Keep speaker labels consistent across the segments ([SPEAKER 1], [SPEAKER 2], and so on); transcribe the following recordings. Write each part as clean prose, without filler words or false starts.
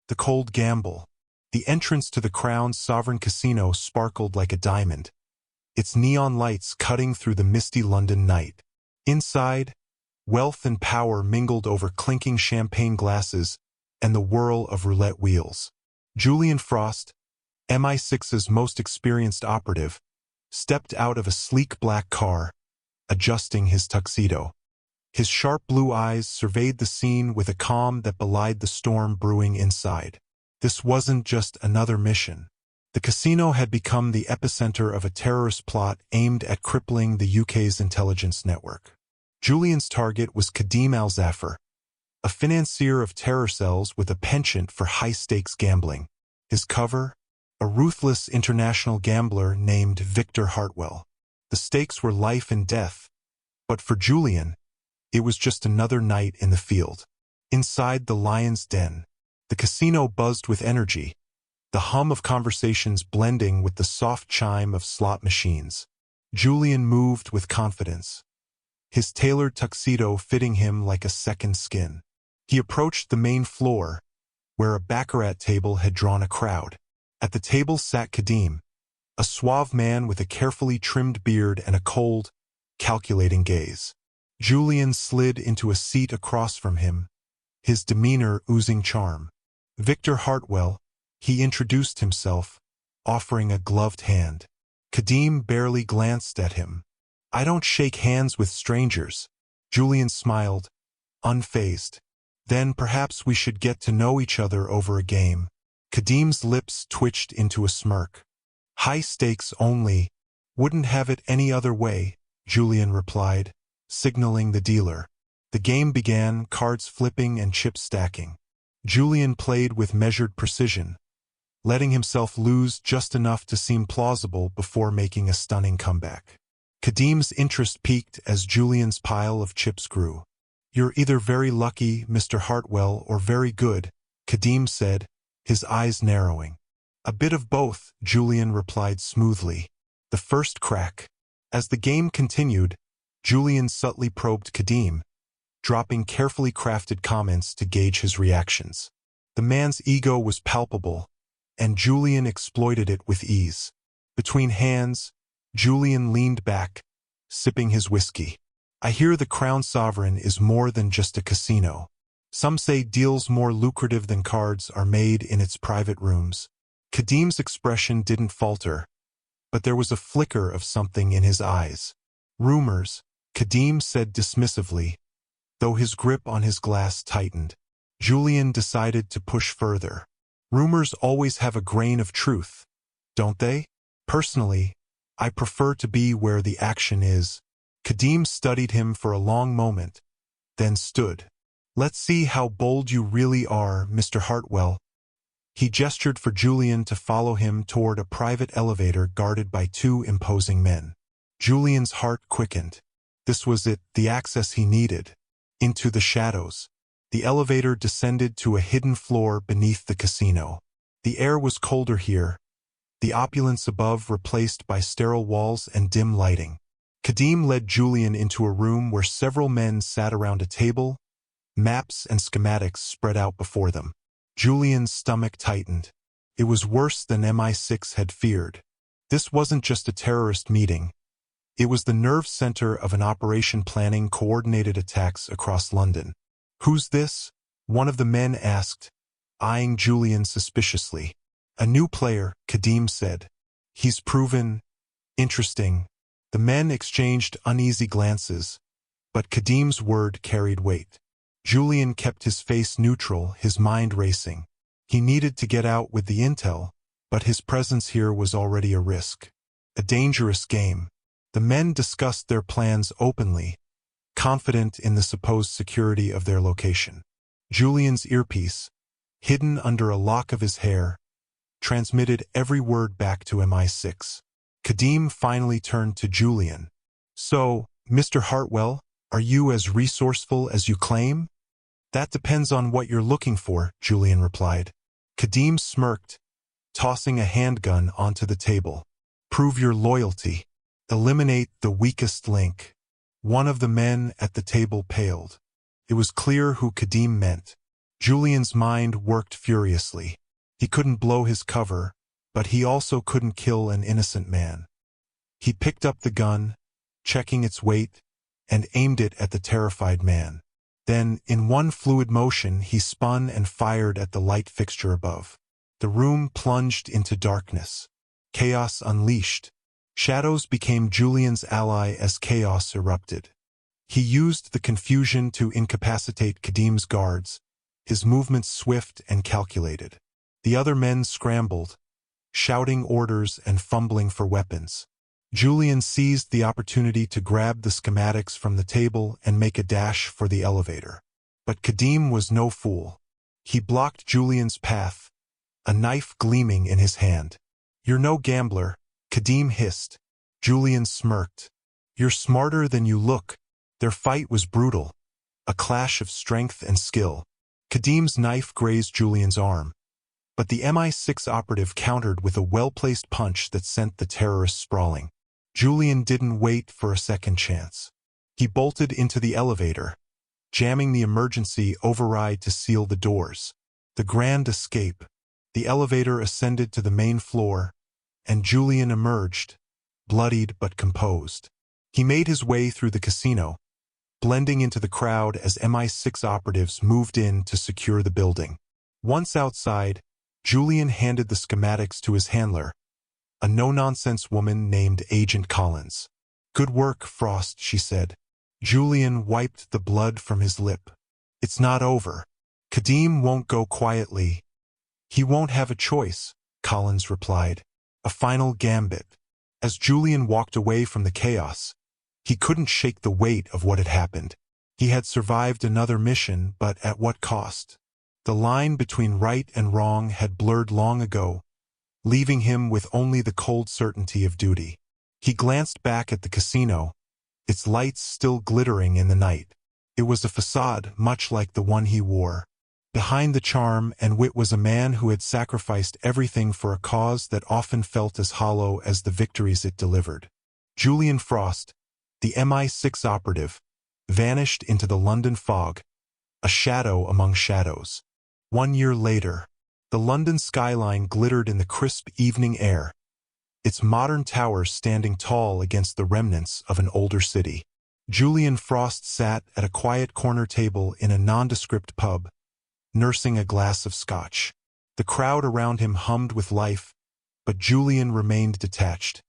[SPEAKER 1] The cold gamble. The entrance to the Crown's sovereign casino sparkled like a diamond, its neon lights cutting through the misty London night. Inside, wealth and power mingled over clinking champagne glasses and the whirl of roulette wheels. Julian Frost, MI6's most experienced operative, stepped out of a sleek black car, adjusting his tuxedo. His sharp blue eyes surveyed the scene with a calm that belied the storm brewing inside. This wasn't just another mission. The casino had become the epicenter of a terrorist plot aimed at crippling the UK's intelligence network. Julian's target was Kadim Al-Zafar, a financier of terror cells with a penchant for high-stakes gambling. His cover? A ruthless international gambler named Victor Hartwell. The stakes were life and death, but for Julian, it was just another night in the field. Inside the lion's den, the casino buzzed with energy, the hum of conversations blending with the soft chime of slot machines. Julian moved with confidence, his tailored tuxedo fitting him like a second skin. He approached the main floor, where a baccarat table had drawn a crowd. At the table sat Kadim, a suave man with a carefully trimmed beard and a cold, calculating gaze. Julian slid into a seat across from him, his demeanor oozing charm. Victor Hartwell, he introduced himself, offering a gloved hand. Kadim barely glanced at him. "I don't shake hands with strangers." Julian smiled, unfazed. "Then perhaps we should get to know each other over a game." Kadim's lips twitched into a smirk. "High stakes only. Wouldn't have it any other way," Julian replied, signaling the dealer. The game began, cards flipping and chips stacking. Julian played with measured precision, letting himself lose just enough to seem plausible before making a stunning comeback. Kadim's interest peaked as Julian's pile of chips grew. "You're either very lucky, Mr. Hartwell, or very good," Kadim said, his eyes narrowing. "A bit of both," Julian replied smoothly. The first crack. As the game continued, Julian subtly probed Kadim, dropping carefully crafted comments to gauge his reactions. The man's ego was palpable, and Julian exploited it with ease. Between hands, Julian leaned back, sipping his whiskey. "I hear the Crown Sovereign is more than just a casino. Some say deals more lucrative than cards are made in its private rooms." Kadim's expression didn't falter, but there was a flicker of something in his eyes. "Rumors," Kadim said dismissively, though his grip on his glass tightened. Julian decided to push further. "Rumors always have a grain of truth, don't they? Personally, I prefer to be where the action is." Kadim studied him for a long moment, then stood. "Let's see how bold you really are, Mr. Hartwell." He gestured for Julian to follow him toward a private elevator guarded by two imposing men. Julian's heart quickened. This was it, the access he needed. Into the shadows. The elevator descended to a hidden floor beneath the casino. The air was colder here, the opulence above replaced by sterile walls and dim lighting. Kadim led Julian into a room where several men sat around a table, maps and schematics spread out before them. Julian's stomach tightened. It was worse than MI6 had feared. This wasn't just a terrorist meeting. It was the nerve center of an operation planning coordinated attacks across London. "Who's this?" one of the men asked, eyeing Julian suspiciously. "A new player," Kadim said. "He's proven interesting." The men exchanged uneasy glances, but Kadim's word carried weight. Julian kept his face neutral, his mind racing. He needed to get out with the intel, but his presence here was already a risk. A dangerous game. The men discussed their plans openly, confident in the supposed security of their location. Julian's earpiece, hidden under a lock of his hair, transmitted every word back to MI6. Kadim finally turned to Julian. "So, Mr. Hartwell, are you as resourceful as you claim?" "That depends on what you're looking for," Julian replied. Kadim smirked, tossing a handgun onto the table. "Prove your loyalty. Eliminate the weakest link." One of the men at the table paled. It was clear who Kadim meant. Julian's mind worked furiously. He couldn't blow his cover, but he also couldn't kill an innocent man. He picked up the gun, checking its weight, and aimed it at the terrified man. Then, in one fluid motion, he spun and fired at the light fixture above. The room plunged into darkness. Chaos unleashed. Shadows became Julian's ally as chaos erupted. He used the confusion to incapacitate Kadim's guards, his movements swift and calculated. The other men scrambled, shouting orders and fumbling for weapons. Julian seized the opportunity to grab the schematics from the table and make a dash for the elevator. But Kadim was no fool. He blocked Julian's path, a knife gleaming in his hand. "You're no gambler," Kadim hissed. Julian smirked. "You're smarter than you look." Their fight was brutal, a clash of strength and skill. Kadim's knife grazed Julian's arm, but the MI6 operative countered with a well-placed punch that sent the terrorists sprawling. Julian didn't wait for a second chance. He bolted into the elevator, jamming the emergency override to seal the doors. The grand escape. The elevator ascended to the main floor, and Julian emerged, bloodied but composed. He made his way through the casino, blending into the crowd as MI6 operatives moved in to secure the building. Once outside, Julian handed the schematics to his handler, a no-nonsense woman named Agent Collins. "Good work, Frost," she said. Julian wiped the blood from his lip. "It's not over. Kadim won't go quietly." "He won't have a choice," Collins replied. "A final gambit." As Julian walked away from the chaos, he couldn't shake the weight of what had happened. He had survived another mission, but at what cost? The line between right and wrong had blurred long ago, leaving him with only the cold certainty of duty. He glanced back at the casino, its lights still glittering in the night. It was a facade much like the one he wore. Behind the charm and wit was a man who had sacrificed everything for a cause that often felt as hollow as the victories it delivered. Julian Frost, the MI6 operative, vanished into the London fog, a shadow among shadows. 1 year later, the London skyline glittered in the crisp evening air, its modern towers standing tall against the remnants of an older city. Julian Frost sat at a quiet corner table in a nondescript pub, nursing a glass of scotch. The crowd around him hummed with life, but Julian remained detached,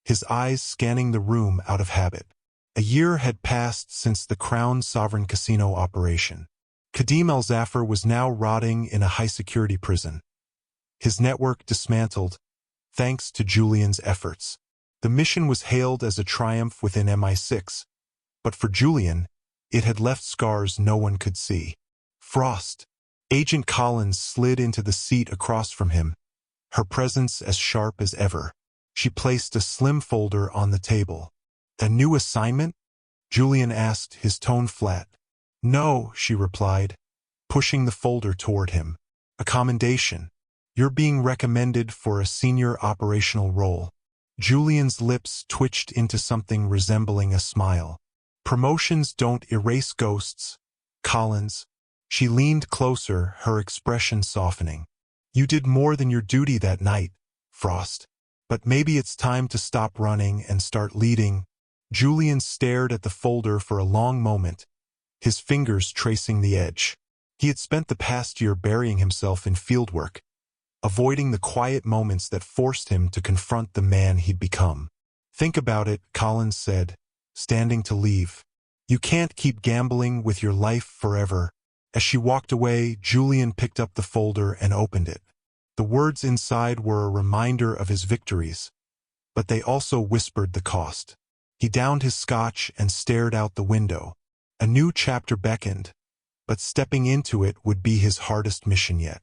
[SPEAKER 1] his eyes scanning the room out of habit. A year had passed since the Crown Sovereign Casino operation. Kadim Al-Zafar was now rotting in a high-security prison, his network dismantled, thanks to Julian's efforts. The mission was hailed as a triumph within MI6, but for Julian, it had left scars no one could see. "Frost." Agent Collins slid into the seat across from him, her presence as sharp as ever. She placed a slim folder on the table. "A new assignment?" Julian asked, his tone flat. "No," she replied, pushing the folder toward him. "A commendation. You're being recommended for a senior operational role." Julian's lips twitched into something resembling a smile. "Promotions don't erase ghosts, Collins." She leaned closer, her expression softening. "You did more than your duty that night, Frost. But maybe it's time to stop running and start leading." Julian stared at the folder for a long moment, his fingers tracing the edge. He had spent the past year burying himself in fieldwork, avoiding the quiet moments that forced him to confront the man he'd become. "Think about it," Collins said, standing to leave. "You can't keep gambling with your life forever." As she walked away, Julian picked up the folder and opened it. The words inside were a reminder of his victories, but they also whispered the cost. He downed his scotch and stared out the window. A new chapter beckoned, but stepping into it would be his hardest mission yet.